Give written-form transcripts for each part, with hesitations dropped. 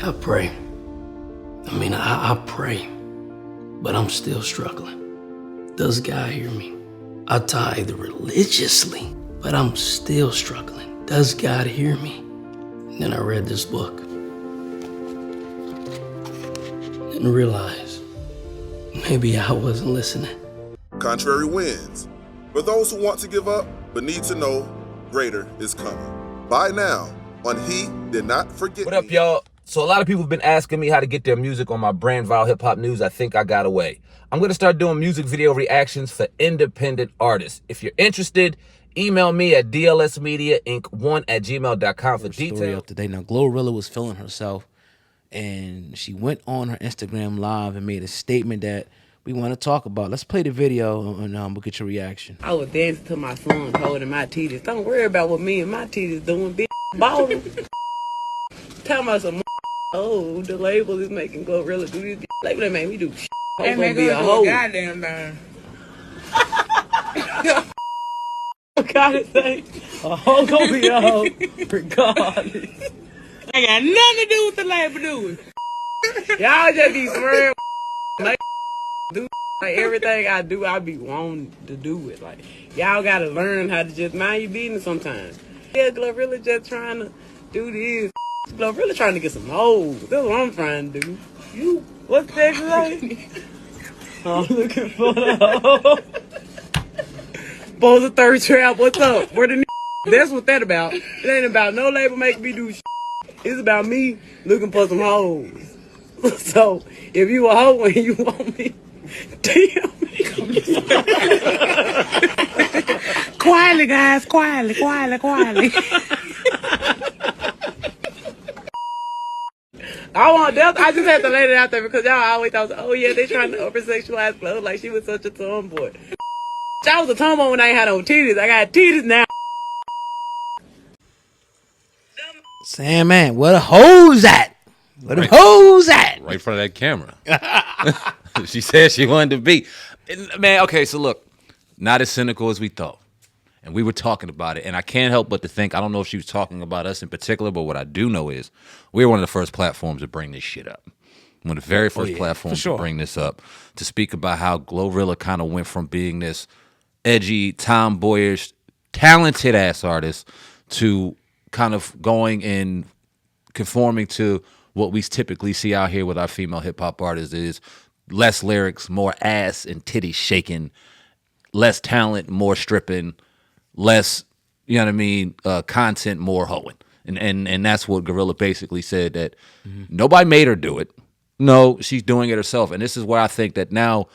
I pray. I pray, but I'm still struggling. Does God hear me? I tithe religiously, but I'm still struggling. Does God hear me? And then I read this book and realized maybe I wasn't listening. Contrary wins. For those who want to give up but need to know, greater is coming. Buy now on He Did Not Forget What up, y'all? So a lot of people have been asking me how to get their music on my brand Vile Hip Hop News. I think I got away. I'm going to start doing music video reactions for independent artists. If you're interested, email me at dlsmediainc1@gmail.com for details. Story up today. Now, GloRilla was feeling herself, and she went on her Instagram Live and made a statement that we want to talk about. Let's play the video, and we'll get your reaction. I was dancing to my song, holding my titties. Don't worry about what me and my titties doing, bitch. Ballin'. Tell me some. Oh, the label is making GloRilla do this. Label that made me do shit. They Gonna make be a us do hoe. a goddamn thing. Gotta say, a hoe gonna be a hoe, regardless. Ain't got nothing to do with the label, do it. Y'all just be swearing. Like, do like everything I do, I be wanting to do it. Like, y'all gotta learn how to just mind your business sometimes. Yeah, GloRilla just trying to do this. GloRilla trying to get some hoes. That's what I'm trying to do. You, what's that like? I'm looking for the hoe. Bo's a third trap. What's up? Where the That's what that about. It ain't about no label making me do shit. It's about me looking for some hoes. So, if you a hoe and you want me, DM me. Quietly, guys. Quietly. I just had to lay it out there because y'all always thought, oh yeah, they trying to over-sexualize Glo like she was such a tomboy. I was a tomboy when I ain't had no titties. I got titties now. Sam, man, where the hoes at? Where the hoes at? Right in front of that camera. She said she wanted to be. Man, okay, so look, not as cynical as we thought. And we were talking about it. And I can't help but to think, I don't know if she was talking about us in particular, but what I do know is we were one of the first platforms to bring this shit up. One of the very first platforms to bring this up, to speak about how GloRilla kind of went from being this edgy, tomboyish, talented ass artist to kind of going and conforming to what we typically see out here with our female hip hop artists is less lyrics, more ass and titty shaking, less talent, more stripping, less, you know what I mean, content, more hoeing. And that's what GloRilla basically said, that nobody made her do it. No, she's doing it herself. And this is where I think that now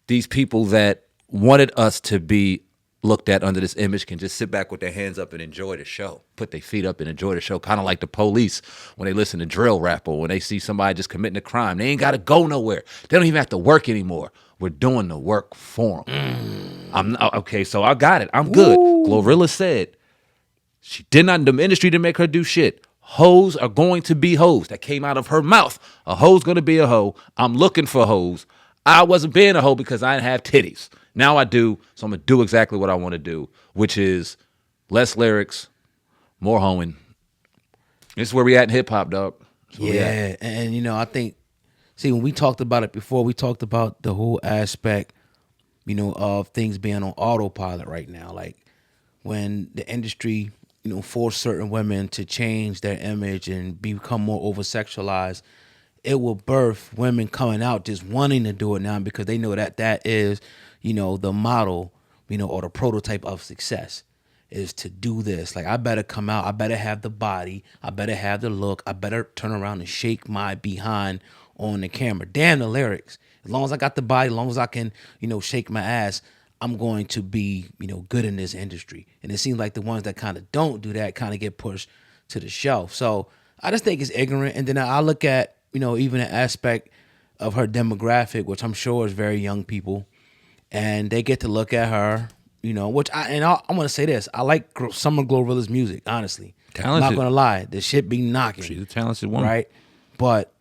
these people that wanted us to be looked at under this image can just sit back with their hands up and enjoy the show, put their feet up and enjoy the show, kind of like the police when they listen to drill rap or when they see somebody just committing a crime. They ain't got to go nowhere. They don't even have to work anymore. We're doing the work for them. Okay, so I got it. I'm good. GloRilla said she did not, the industry didn't make her do shit. Hoes are going to be hoes. That came out of her mouth. A hoe's going to be a hoe. I'm looking for hoes. I wasn't being a hoe because I didn't have titties. Now I do, so I'm going to do exactly what I want to do, which is less lyrics, more hoeing. This is where we at in hip-hop, dog. Yeah, and, you know, I think, see, when we talked about it before, we talked about the whole aspect, you know, of things being on autopilot right now. Like, when the industry, you know, force certain women to change their image and become more over-sexualized, it will birth women coming out just wanting to do it now because they know that that is, you know, the model, you know, or the prototype of success is to do this. Like, I better come out, I better have the body, I better have the look, I better turn around and shake my behind on the camera. Damn the lyrics. As long as I got the body, as long as I can, you know, shake my ass, I'm going to be, you know, good in this industry. And it seems like the ones that kind of don't do that kind of get pushed to the shelf. So I just think it's ignorant. And then I look at, you know, even an aspect of her demographic, which I'm sure is very young people, and they get to look at her, you know, which I want to say this. I like some of GloRilla's music, honestly. Talented. I'm not going to lie. The shit be knocking. She's a talented woman. Right? But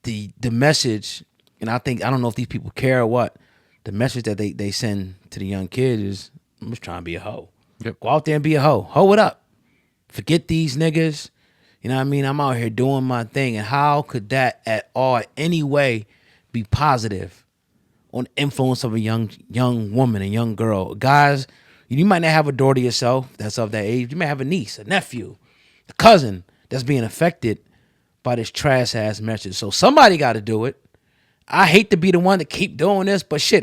the message, and I don't know if these people care or what, the message that they send to the young kids is, I'm just trying to be a hoe. Yep. Go out there and be a hoe. Hoe it up. Forget these niggas. You know what I mean? I'm out here doing my thing. And how could that at all, any way, be positive on the influence of a young woman, a young girl? Guys, you might not have a daughter yourself that's of that age. You may have a niece, a nephew, a cousin that's being affected by this trash ass message. So somebody got to do it. I hate to be the one to keep doing this, but shit,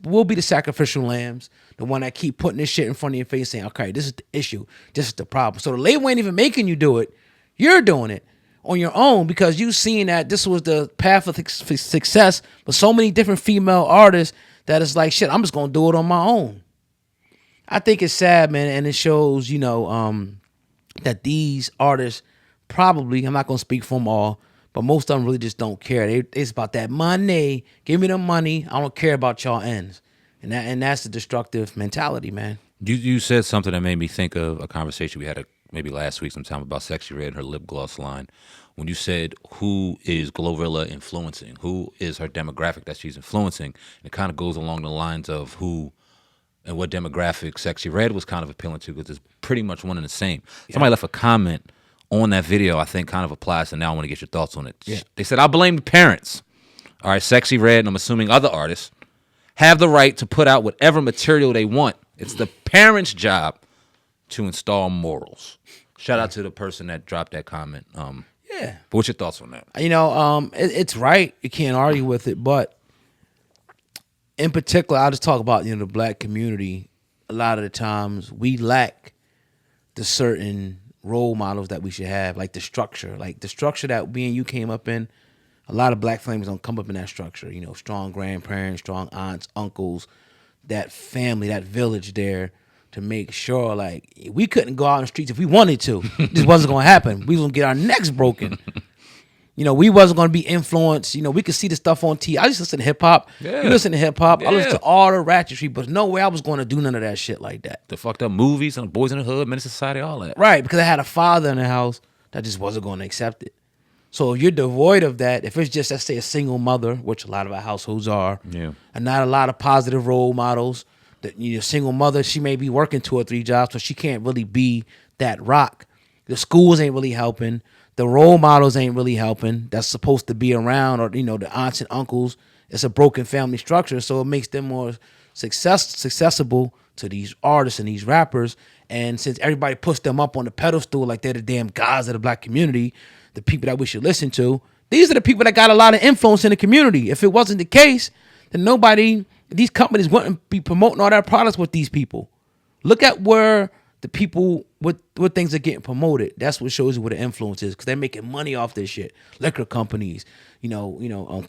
we'll be the sacrificial lambs, the one that keep putting this shit in front of your face saying, okay, this is the issue, this is the problem. So the label ain't even making you do it. You're doing it on your own because you seen that this was the path of success for so many different female artists that it's like, shit, I'm just going to do it on my own. I think it's sad, man, and it shows, that these artists probably, I'm not going to speak for them all, but most of them really just don't care. It's about that money. Give me the money. I don't care about y'all ends. And that's the destructive mentality, man. You said something that made me think of a conversation we had maybe last week sometime about Sexy Red and her lip gloss line. When you said, who is GloRilla influencing? Who is her demographic that she's influencing? And it kind of goes along the lines of who and what demographic Sexy Red was kind of appealing to, because it's pretty much one and the same. Yeah. Somebody left a comment on that video I think kind of applies, and now I want to get your thoughts on it. Yeah. They said, I blame the parents. All right, Sexy Red, and I'm assuming other artists, have the right to put out whatever material they want. It's the parents' job to install morals. Shout out to the person that dropped that comment. Yeah. But what's your thoughts on that? It's right. You can't argue with it, but in particular, I'll just talk about, the black community. A lot of the times we lack the certain role models that we should have, like the structure that me and you came up in. A lot of black families don't come up in that structure, strong grandparents, strong aunts, uncles, that family, that village there to make sure, like, we couldn't go out in the streets if we wanted to. It just wasn't going to happen. We was going to get our necks broken. We wasn't going to be influenced. We could see the stuff on TV. I just listen to hip-hop. Yeah. You listen to hip-hop. Yeah. I listen to all the ratchetry, but no way I was going to do none of that shit like that. The fucked up movies and Boys in the Hood, Menace to Society, all that. Right, because I had a father in the house that just wasn't going to accept it. So if you're devoid of that, if it's just, let's say, a single mother, which a lot of our households are, and not a lot of positive role models, that single mother, she may be working 2 or 3 jobs, so she can't really be that rock. The schools ain't really helping. The role models ain't really helping. That's supposed to be around, or the aunts and uncles. It's a broken family structure, so it makes them more accessible to these artists and these rappers. And since everybody puts them up on the pedestal like they're the damn gods of the black community, the people that we should listen to, these are the people that got a lot of influence in the community. If it wasn't the case, then these companies wouldn't be promoting all their products with these people. Look at where the people, what things are getting promoted. That's what shows you what the influence is, because they're making money off this shit. Liquor companies,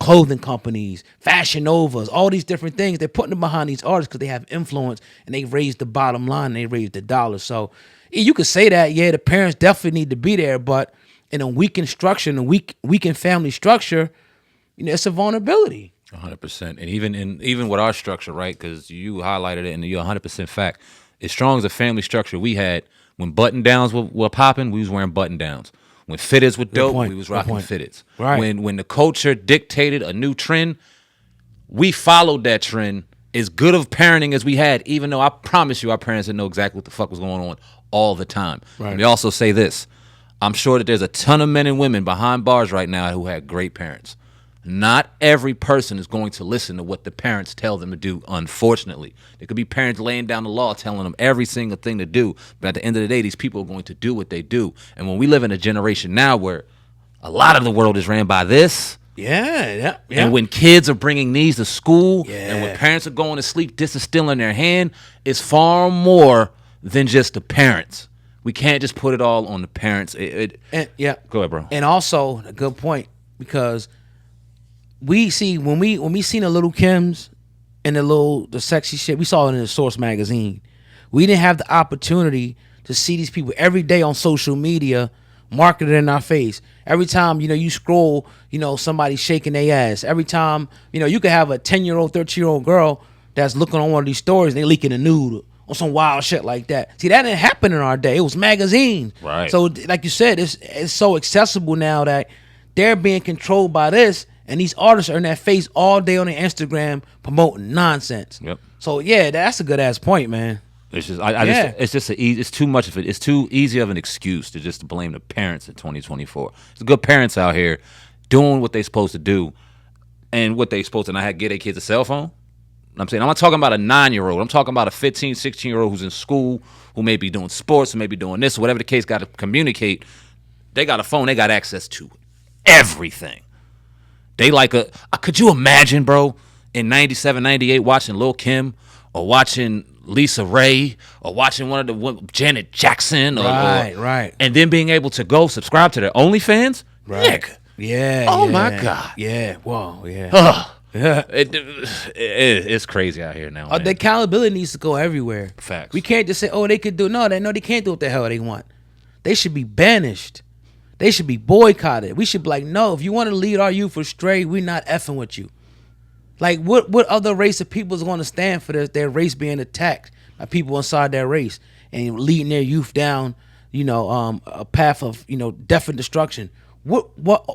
clothing companies, Fashion Novas, all these different things. They're putting them behind these artists because they have influence and they raise the bottom line and they raise the dollar. So you could say that, the parents definitely need to be there, but in a weakened structure, in a weakened family structure, it's a vulnerability. 100%. And even with our structure, right? Because you highlighted it, and you're 100% fact. As strong as a family structure we had, when button downs were popping, we was wearing button downs. When fitteds were dope, we was rocking fitteds. Right. When the culture dictated a new trend, we followed that trend. As good of parenting as we had, even though I promise you our parents didn't know exactly what the fuck was going on all the time. Right. Let me also say this. I'm sure that there's a ton of men and women behind bars right now who had great parents. Not every person is going to listen to what the parents tell them to do, unfortunately. There could be parents laying down the law telling them every single thing to do, but at the end of the day, these people are going to do what they do. And when we live in a generation now where a lot of the world is ran by this, and when kids are bringing these to school, and when parents are going to sleep, this is still in their hand, it's far more than just the parents. We can't just put it all on the parents. Go ahead, bro. And also, a good point, because we see when we seen the little Kims and the sexy shit, we saw it in the Source magazine. We didn't have the opportunity to see these people every day on social media marketed in our face. Every time, you scroll, somebody shaking their ass. Every time, you could have a 10-year-old, 13-year-old girl that's looking on one of these stories and they leaking a nude or some wild shit like that. See, that didn't happen in our day. It was magazines. Right. So, like you said, it's so accessible now that they're being controlled by this, and these artists are in that face all day on their Instagram promoting nonsense. Yep. So, that's a good-ass point, man. It's just, Yeah. it's just it's too much of it. It's too easy of an excuse to just blame the parents in 2024. There's good parents out here doing what they supposed to do and what they supposed to not get their kids a cell phone. I'm saying, I'm not talking about a 9-year-old. I'm talking about a 15, 16-year-old who's in school, who may be doing sports, who may be doing this, whatever the case, got to communicate. They got a phone. They got access to everything. They like could you imagine, bro, in 97, 98, watching Lil' Kim or watching Lisa Ray or watching Janet Jackson? Right. And then being able to go subscribe to their OnlyFans? Right. Nigga. Yeah. Oh, yeah, my God. Yeah. Whoa. Yeah. It's crazy out here now. The accountability needs to go everywhere. Facts. We can't just say, "Oh, they could do." No, they can't do what the hell they want. They should be banished. They should be boycotted. We should be like, "No, if you want to lead our youth astray, we're not effing with you." Like, what other race of people is going to stand for their race being attacked by people inside their race and leading their youth down, a path of death and destruction? What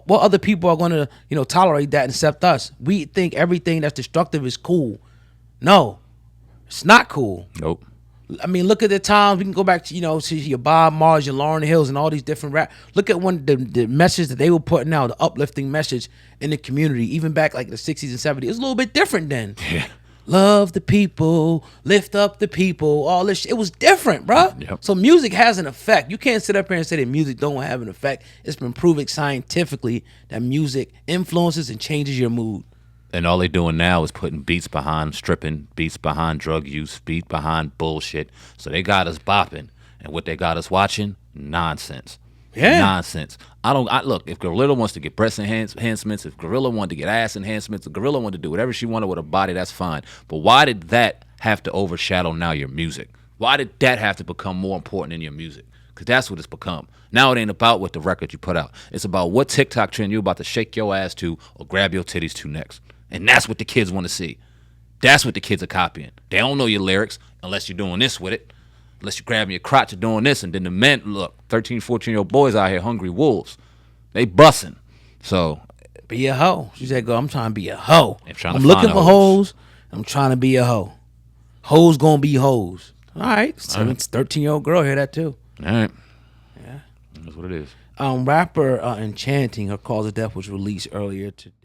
other people are going to tolerate that except us? We think everything that's destructive is cool. No, it's not cool. Nope. I mean, look at the times. We can go back to to your Bob Marley, your Lauryn Hills, and all these different rap. Look at the message that they were putting out, the uplifting message in the community, even back like the 60s and 70s. It was a little bit different then. Yeah. Love the people, lift up the people, all this shit. It was different, bro. Yep. So music has an effect. You can't sit up here and say that music don't have an effect. It's been proven scientifically that music influences and changes your mood. And all they doing now is putting beats behind stripping, beats behind drug use, beat behind bullshit. So they got us bopping. And what they got us watching? Nonsense. Yeah. Nonsense. Look, if GloRilla wants to get breast enhancements, if GloRilla wanted to get ass enhancements, if GloRilla wanted to do whatever she wanted with her body, that's fine. But why did that have to overshadow now your music? Why did that have to become more important in your music? Because that's what it's become. Now it ain't about what the record you put out. It's about what TikTok trend you're about to shake your ass to or grab your titties to next. And that's what the kids want to see. That's what the kids are copying. They don't know your lyrics unless you're doing this with it. Unless you're grabbing your crotch and doing this. And then the men, look, 13, 14-year-old boys out here, hungry wolves. They bussing. So. Be a hoe. She said, "Go, I'm trying to be a hoe. I'm looking for hoes. I'm trying to be a hoe. Hoes gonna be hoes." All right. 13-year-old girl hear that too. All right. Yeah. That's what it is. Rapper Enchanting, her cause of death was released earlier today.